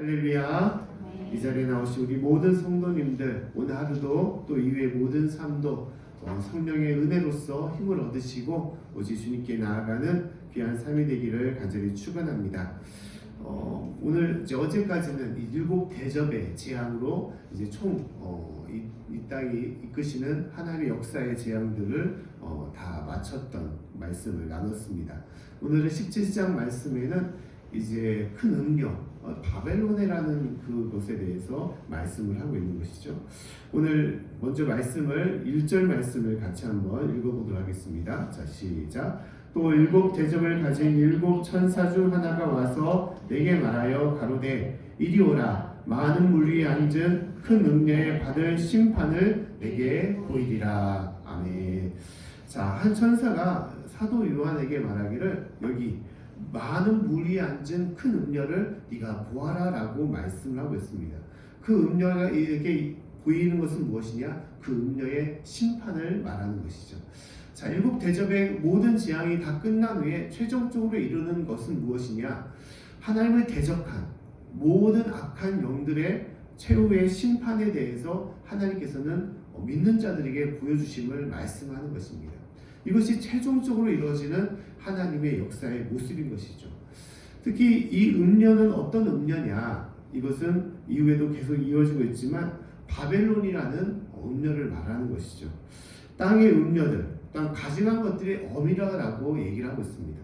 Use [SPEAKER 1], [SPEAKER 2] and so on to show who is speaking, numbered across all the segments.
[SPEAKER 1] 할렐루야. 이 자리에 나오신 우리 모든 성도님들, 오늘 하루도 또 이후의 모든 삶도 성령의 은혜로서 힘을 얻으시고 오직 주님께 나아가는 귀한 삶이 되기를 간절히 축원합니다. 오늘 이제 어제까지는 이 7대접의 재앙으로 이제 이 땅이 이끄시는 하나님의 역사의 재앙들을 다 마쳤던 말씀을 나눴습니다. 오늘은 17장 말씀에는 이제 큰 음녀 바벨론이라는 그것에 대해서 말씀을 하고 있는 것이죠. 오늘 먼저 1절 말씀을 같이 한번 읽어보도록 하겠습니다. 자, 시작. 또 7대접을 가진 7천사 중 하나가 와서 내게 말하여 가로되 이리 오라. 많은 물 위에 앉은 큰 음녀에 받을 심판을 내게 보이리라. 아멘. 자, 한 천사가 사도 요한에게 말하기를 여기 많은 물 위에 앉은 큰 음녀를 네가 보아라 라고 말씀을 하고 있습니다. 그 음녀가 이렇게 보이는 것은 무엇이냐? 그 음녀의 심판을 말하는 것이죠. 자, 7대접의 모든 재앙이 다 끝난 후에 최종적으로 이루는 것은 무엇이냐? 하나님을 대적한 모든 악한 영들의 최후의 심판에 대해서 하나님께서는 믿는 자들에게 보여주심을 말씀하는 것입니다. 이것이 최종적으로 이루어지는 하나님의 역사의 모습인 것이죠. 특히 이 음녀는 어떤 음녀냐? 이것은 이후에도 계속 이어지고 있지만 바벨론이라는 음녀를 말하는 것이죠. 땅의 음녀들, 땅 가증한 것들이 어미라라고 얘기를 하고 있습니다.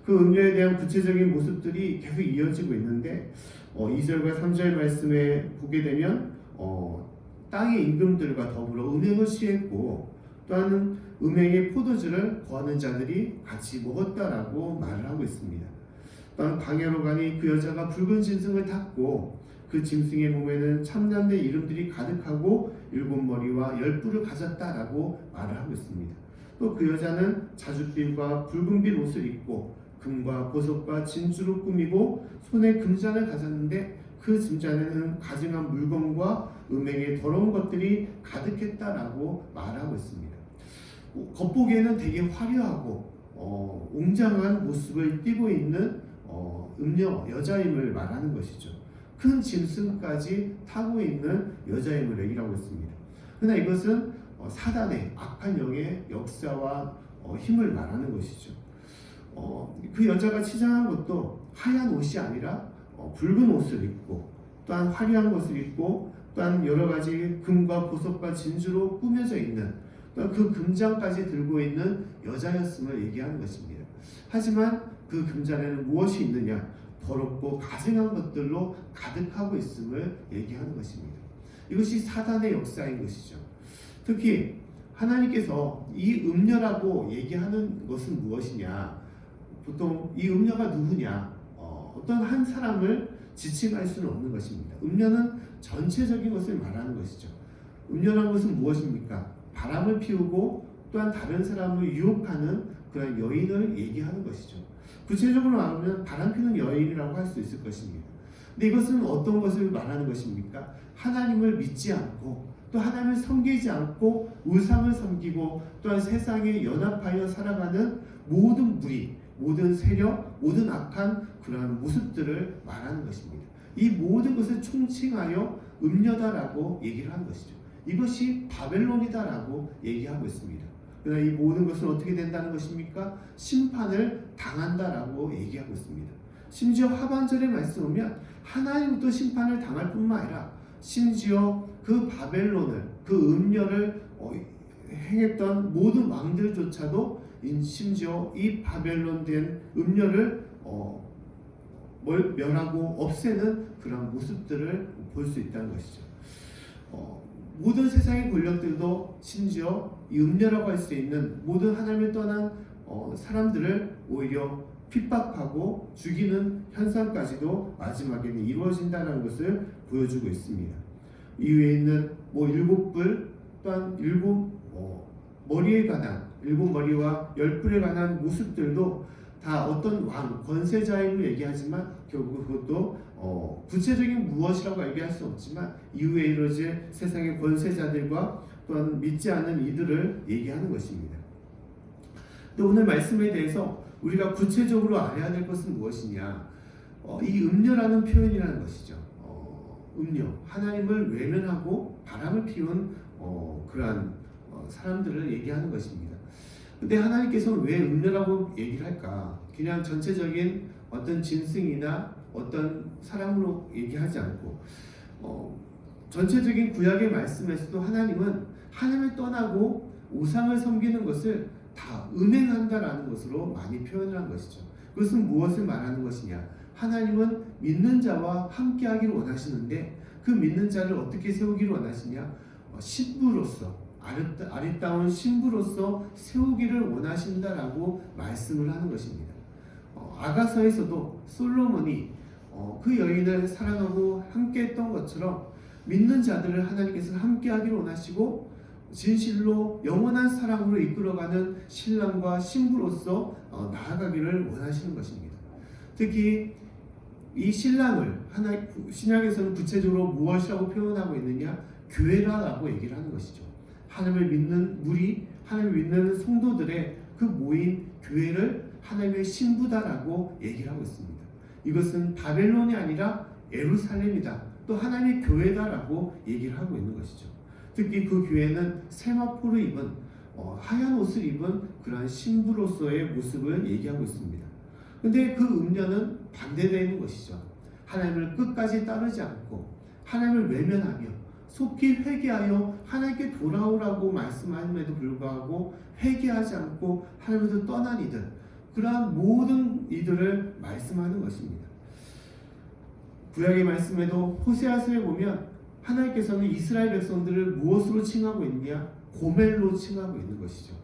[SPEAKER 1] 그 음녀에 대한 구체적인 모습들이 계속 이어지고 있는데 2절과 3절 말씀에 보게 되면 땅의 임금들과 더불어 음행을 취했고 또한 음행의 포도주를 거하는 자들이 같이 먹었다라고 말을 하고 있습니다. 또한 광야로 가니 그 여자가 붉은 짐승을 탔고 그 짐승의 몸에는 참남된 이름들이 가득하고 7머리와 10뿔을 가졌다라고 말을 하고 있습니다. 또 그 여자는 자줏빛과 붉은빛 옷을 입고 금과 보석과 진주로 꾸미고 손에 금잔을 가졌는데 그 금잔에는 가증한 물건과 음행의 더러운 것들이 가득했다라고 말하고 있습니다. 겉보기에는 되게 화려하고 웅장한 모습을 띠고 있는 음녀 여자임을 말하는 것이죠. 큰 짐승까지 타고 있는 여자임을 얘기하고 있습니다. 그러나 이것은 사단의 악한 영의 역사와 힘을 말하는 것이죠. 그 여자가 치장한 것도 하얀 옷이 아니라 붉은 옷을 입고 또한 화려한 것을 입고 또한 여러 가지 금과 보석과 진주로 꾸며져 있는 또한 그 금잔까지 들고 있는 여자였음을 얘기하는 것입니다. 하지만 그 금잔에는 무엇이 있느냐? 더럽고 가증한 것들로 가득하고 있음을 얘기하는 것입니다. 이것이 사단의 역사인 것이죠. 특히 하나님께서 이 음녀라고 얘기하는 것은 무엇이냐? 보통 이 음녀가 누구냐? 어떤 한 사람을 지칭할 수는 없는 것입니다. 음녀는 전체적인 것을 말하는 것이죠. 음녀라는 것은 무엇입니까? 바람을 피우고 또한 다른 사람을 유혹하는 그런 여인을 얘기하는 것이죠. 구체적으로 말하면 바람 피우는 여인이라고 할 수 있을 것입니다. 근데 이것은 어떤 것을 말하는 것입니까? 하나님을 믿지 않고 또 하나님을 섬기지 않고 우상을 섬기고 또한 세상에 연합하여 살아가는 모든 무리, 모든 세력, 모든 악한 그러한 모습들을 말하는 것입니다. 이 모든 것을 총칭하여 음녀다라고 얘기를 하는 것이죠. 이것이 바벨론이다라고 얘기하고 있습니다. 그러나 이 모든 것은 어떻게 된다는 것입니까? 심판을 당한다라고 얘기하고 있습니다. 심지어 하반절에 말씀 보면 하나님도 심판을 당할 뿐만 아니라 심지어 그 바벨론을, 그 음녀를 행했던 모든 왕들조차도 심지어 이 바벨론 된 음녀를 멸하고 없애는 그런 모습들을 볼 수 있다는 것이죠. 모든 세상의 권력들도 심지어 이 음녀라고 할 수 있는 모든 하나님을 떠난 사람들을 오히려 핍박하고 죽이는 현상까지도 마지막에는 이루어진다는 것을 보여주고 있습니다. 이후에 있는 7뿔 또한 7머리와 10뿔에 관한 모습들도 다 어떤 왕, 권세자임을 얘기하지만 결국 그것도 구체적인 무엇이라고 얘기할 수 없지만 이후에 이루어질 세상의 권세자들과 또한 믿지 않는 이들을 얘기하는 것입니다. 또 오늘 말씀에 대해서 우리가 구체적으로 알아야 될 것은 무엇이냐? 이 음녀라는 표현이라는 것이죠. 음녀, 하나님을 외면하고 바람을 피운 그러한 사람들을 얘기하는 것입니다. 근데 하나님께서는 왜 음녀라고 얘기를 할까? 그냥 전체적인 어떤 짐승이나 어떤 사람으로 얘기하지 않고 전체적인 구약의 말씀에서도 하나님은 하나님을 떠나고 우상을 섬기는 것을 다 음행한다라는 것으로 많이 표현을 한 것이죠. 그것은 무엇을 말하는 것이냐? 하나님은 믿는 자와 함께하기를 원하시는데 그 믿는 자를 어떻게 세우기를 원하시냐? 신부로서 아리따운 신부로서 세우기를 원하신다라고 말씀을 하는 것입니다. 아가서에서도 솔로몬이 그 여인을 사랑하고 함께했던 것처럼 믿는 자들을 하나님께서 함께하기를 원하시고 진실로 영원한 사랑으로 이끌어가는 신랑과 신부로서 나아가기를 원하시는 것입니다. 특히 이 신랑을 신약에서는 구체적으로 무엇이라고 표현하고 있느냐? 교회라고 얘기를 하는 것이죠. 하나님을 믿는 무리, 하나님을 믿는 성도들의 그 모인 교회를 하나님의 신부다라고 얘기를 하고 있습니다. 이것은 바벨론이 아니라 예루살렘이다. 또 하나님의 교회다라고 얘기를 하고 있는 것이죠. 특히 그 교회는 세마포를 입은 하얀 옷을 입은 그러한 신부로서의 모습을 얘기하고 있습니다. 근데 그 음녀는 반대되어 있는 것이죠. 하나님을 끝까지 따르지 않고 하나님을 외면하며 속히 회개하여 하나님께 돌아오라고 말씀함에도 불구하고 회개하지 않고 하나님에서 떠난 이들, 그러한 모든 이들을 말씀하는 것입니다. 구약의 말씀에도 호세아서에 보면 하나님께서는 이스라엘 백성들을 무엇으로 칭하고 있느냐? 고멜로 칭하고 있는 것이죠.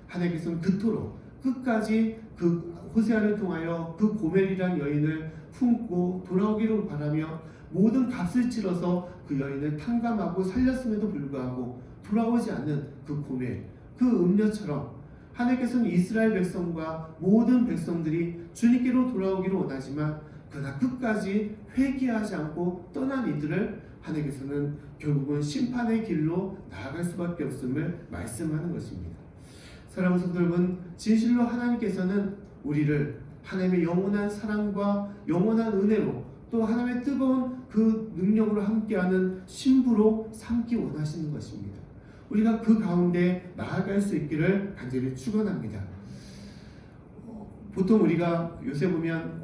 [SPEAKER 1] 하나님께서는 그토록 끝까지 그 호세아를 통하여 그 고멜이란 여인을 품고 돌아오기를 바라며 모든 값을 치러서 그 여인을 탕감하고 살렸음에도 불구하고 돌아오지 않는 그 고멜, 그 음녀처럼 하나님께서는 이스라엘 백성과 모든 백성들이 주님께로 돌아오기를 원하지만 그러나 끝까지 회개하지 않고 떠난 이들을 하나님께서는 결국은 심판의 길로 나아갈 수밖에 없음을 말씀하는 것입니다. 사랑하는 성도 여러분, 진실로 하나님께서는 우리를 하나님의 영원한 사랑과 영원한 은혜로 또 하나님의 뜨거운 그 능력으로 함께하는 신부로 삼기 원하시는 것입니다. 우리가 그 가운데 나아갈 수 있기를 간절히 축원합니다. 보통 우리가 요새 보면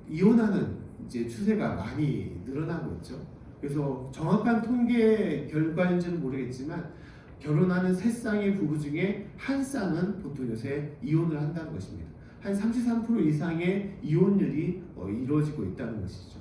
[SPEAKER 1] 이혼하는 이제 추세가 많이 늘어나고 있죠. 그래서 정확한 통계 결과인지는 모르겠지만 결혼하는 3쌍의 부부 중에 한 쌍은 보통 요새 이혼을 한다는 것입니다. 한 33% 이상의 이혼율이 이루어지고 있다는 것이죠.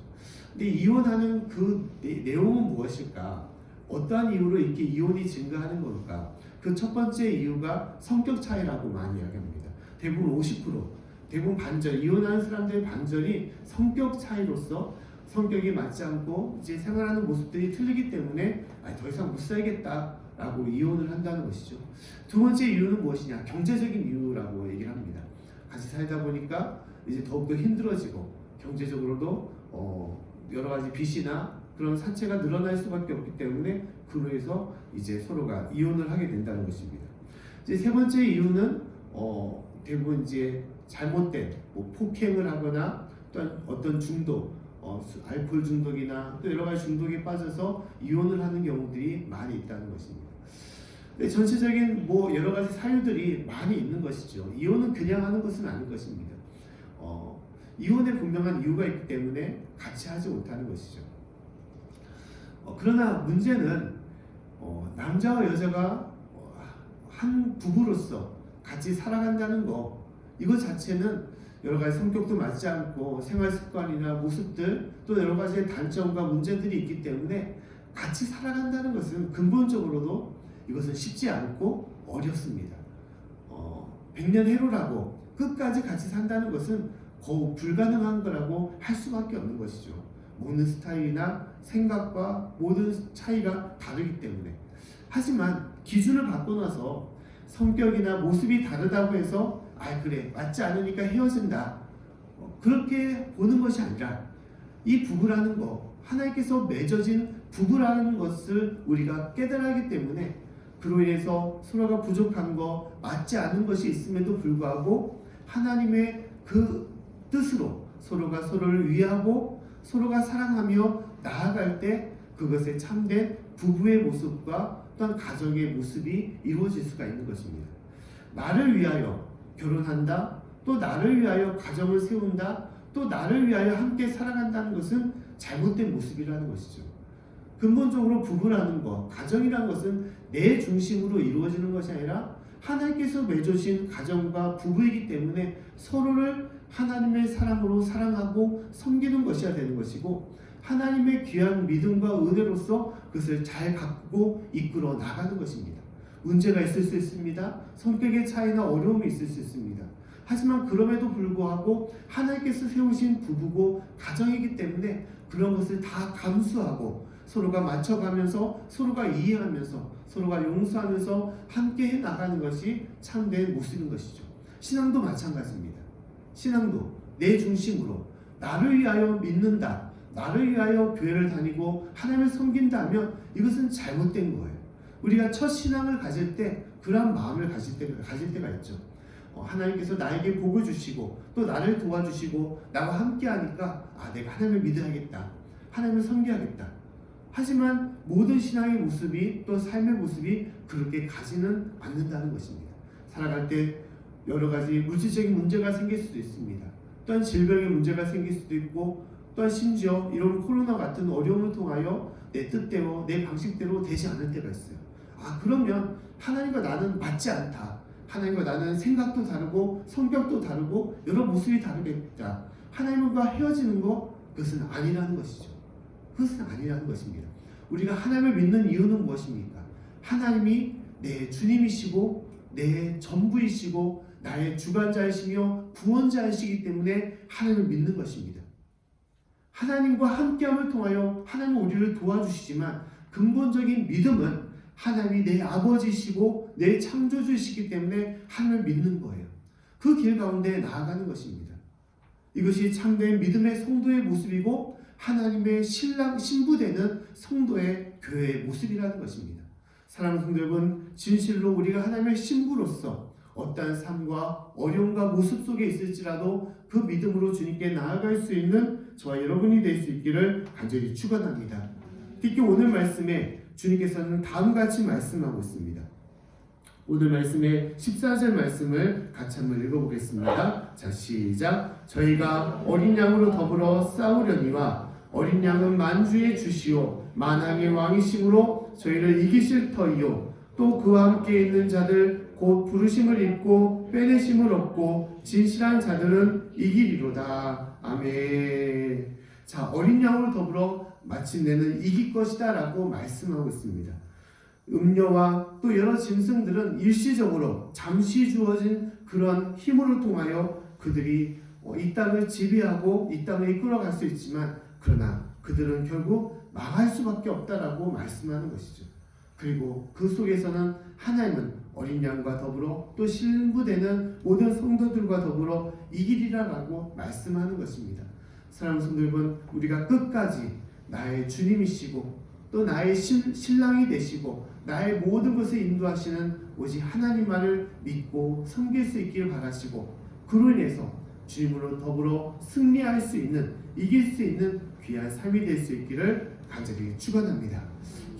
[SPEAKER 1] 근데 이혼하는 그 내용은 무엇일까? 어떠한 이유로 이렇게 이혼이 증가하는 걸까? 그 첫 번째 이유가 성격 차이라고 많이 이야기합니다. 대부분 50%, 대부분 반절, 이혼하는 사람들의 반절이 성격 차이로서 성격이 맞지 않고 이제 생활하는 모습들이 틀리기 때문에 더 이상 못 살겠다라고 이혼을 한다는 것이죠. 두 번째 이유는 무엇이냐? 경제적인 이유라고 얘기를 합니다. 같이 살다 보니까 이제 더욱더 힘들어지고 경제적으로도 여러 가지 빚이나 그런 산채가 늘어날 수밖에 없기 때문에 그로 해서 이제 서로가 이혼을 하게 된다는 것입니다. 이제 세 번째 이유는 대부분 이제 잘못된 폭행을 하거나 또 어떤 중독, 알코올 중독이나 또 여러 가지 중독에 빠져서 이혼을 하는 경우들이 많이 있다는 것입니다. 전체적인 여러 가지 사유들이 많이 있는 것이죠. 이혼은 그냥 하는 것은 아닌 것입니다. 이혼에 분명한 이유가 있기 때문에 같이 하지 못하는 것이죠. 그러나 문제는 남자와 여자가 한 부부로서 같이 살아간다는 거, 이거 자체는 여러 가지 성격도 맞지 않고 생활 습관이나 모습들 또 여러 가지의 단점과 문제들이 있기 때문에 같이 살아간다는 것은 근본적으로도 이것은 쉽지 않고 어렵습니다. 100년 해로라고 끝까지 같이 산다는 것은 거의 불가능한 거라고 할 수밖에 없는 것이죠. 먹는 스타일이나 생각과 모든 차이가 다르기 때문에. 하지만 기준을 바꿔놔서 성격이나 모습이 다르다고 해서 그래 맞지 않으니까 헤어진다, 그렇게 보는 것이 아니라 이 부부라는 거, 하나님께서 맺어진 부부라는 것을 우리가 깨달아야 하기 때문에 그로 인해서 서로가 부족한 거, 맞지 않은 것이 있음에도 불구하고 하나님의 그 뜻으로 서로가 서로를 위하고 서로가 사랑하며 나아갈 때 그것에 참된 부부의 모습과 또한 가정의 모습이 이루어질 수가 있는 것입니다. 나를 위하여 결혼한다, 또 나를 위하여 가정을 세운다, 또 나를 위하여 함께 살아간다는 것은 잘못된 모습이라는 것이죠. 근본적으로 부부라는 것, 가정이라는 것은 내 중심으로 이루어지는 것이 아니라 하나님께서 맺어주신 가정과 부부이기 때문에 서로를 하나님의 사랑으로 사랑하고 섬기는 것이어야 되는 것이고, 하나님의 귀한 믿음과 은혜로서 그것을 잘 가꾸고 이끌어 나가는 것입니다. 문제가 있을 수 있습니다. 성격의 차이나 어려움이 있을 수 있습니다. 하지만 그럼에도 불구하고 하나님께서 세우신 부부고 가정이기 때문에 그런 것을 다 감수하고 서로가 맞춰가면서 서로가 이해하면서 서로가 용서하면서 함께 해 나가는 것이 참된 모습인 것이죠. 신앙도 마찬가지입니다. 신앙도 내 중심으로 나를 위하여 믿는다, 나를 위하여 교회를 다니고 하나님을 섬긴다 하면 이것은 잘못된 거예요. 우리가 첫 신앙을 가질 때 그러한 마음을 가질 때가 있죠. 하나님께서 나에게 복을 주시고 또 나를 도와주시고 나와 함께 하니까 내가 하나님을 믿어야겠다, 하나님을 섬겨야겠다. 하지만 모든 신앙의 모습이 또 삶의 모습이 그렇게 가지는 않는다는 것입니다. 살아갈 때 여러 가지 물질적인 문제가 생길 수도 있습니다. 또한 질병의 문제가 생길 수도 있고, 또한 심지어 이런 코로나 같은 어려움을 통하여 내 뜻대로 내 방식대로 되지 않을 때가 있어요. 그러면 하나님과 나는 맞지 않다, 하나님과 나는 생각도 다르고 성격도 다르고 여러 모습이 다르겠다, 하나님과 헤어지는 것, 그것은 아니라는 것이죠. 그것은 아니라는 것입니다. 우리가 하나님을 믿는 이유는 무엇입니까? 하나님이 내 주님이시고 내 전부이시고 나의 주관자이시며 구원자이시기 때문에 하나님을 믿는 것입니다. 하나님과 함께함을 통하여 하나님은 우리를 도와주시지만 근본적인 믿음은 하나님이 내 아버지시고 내 창조주이시기 때문에 하나님을 믿는 거예요. 그 길 가운데 나아가는 것입니다. 이것이 참된 믿음의 성도의 모습이고 하나님의 신부되는 성도의 교회의 모습이라는 것입니다. 사랑하는 성도 여러분, 진실로 우리가 하나님의 신부로서 어떠한 삶과 어려움과 모습 속에 있을지라도 그 믿음으로 주님께 나아갈 수 있는 저와 여러분이 될 수 있기를 간절히 축원합니다. 특히 오늘 말씀에 주님께서는 다음같이 말씀하고 있습니다. 오늘 말씀의 14절 말씀을 같이 한번 읽어보겠습니다. 자, 시작. 저희가 어린 양으로 더불어 싸우려니와 어린 양은 만주의 주시오 만왕의 왕이심으로 저희를 이기실 터이요 또 그와 함께 있는 자들 곧 부르심을 입고 빼내심을 얻고 진실한 자들은 이기리로다. 아멘. 자, 어린 양으로 더불어 마침내는 이길 것이다 라고 말씀하고 있습니다. 음료와 또 여러 짐승들은 일시적으로 잠시 주어진 그런 힘으로 통하여 그들이 이 땅을 지배하고 이 땅을 이끌어갈 수 있지만, 그러나 그들은 결국 망할 수밖에 없다라고 말씀하는 것이죠. 그리고 그 속에서는 하나님은 어린 양과 더불어 또 신부되는 모든 성도들과 더불어 이기리라라고 말씀하는 것입니다. 사랑하는 성도 여러분, 우리가 끝까지 나의 주님이시고 또 나의 신랑이 되시고 나의 모든 것을 인도하시는 오직 하나님만을 믿고 섬길 수 있기를 바라시고, 그로 인해서 주님으로 더불어 승리할 수 있는, 이길 수 있는 귀한 삶이 될 수 있기를 간절히 축원합니다.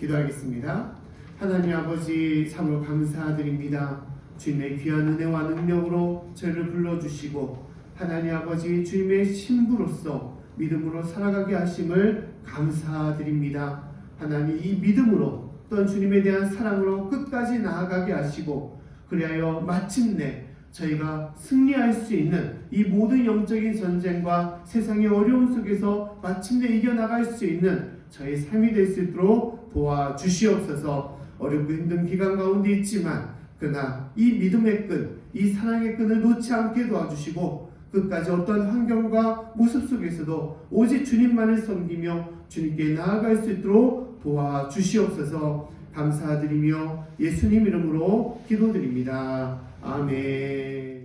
[SPEAKER 1] 기도하겠습니다. 하나님 아버지, 참으로 감사드립니다. 주님의 귀한 은혜와 능력으로 저희를 불러주시고 하나님 아버지 주님의 신부로서 믿음으로 살아가게 하심을 감사드립니다. 하나님, 이 믿음으로 또한 주님에 대한 사랑으로 끝까지 나아가게 하시고 그리하여 마침내 저희가 승리할 수 있는 이 모든 영적인 전쟁과 세상의 어려움 속에서 마침내 이겨나갈 수 있는 저희 삶이 될 수 있도록 도와주시옵소서. 어렵고 힘든 기간 가운데 있지만 그러나 이 믿음의 끈, 이 사랑의 끈을 놓지 않게 도와주시고 끝까지 어떤 환경과 모습 속에서도 오직 주님만을 섬기며 주님께 나아갈 수 있도록 도와주시옵소서. 감사드리며 예수님 이름으로 기도드립니다. 아멘.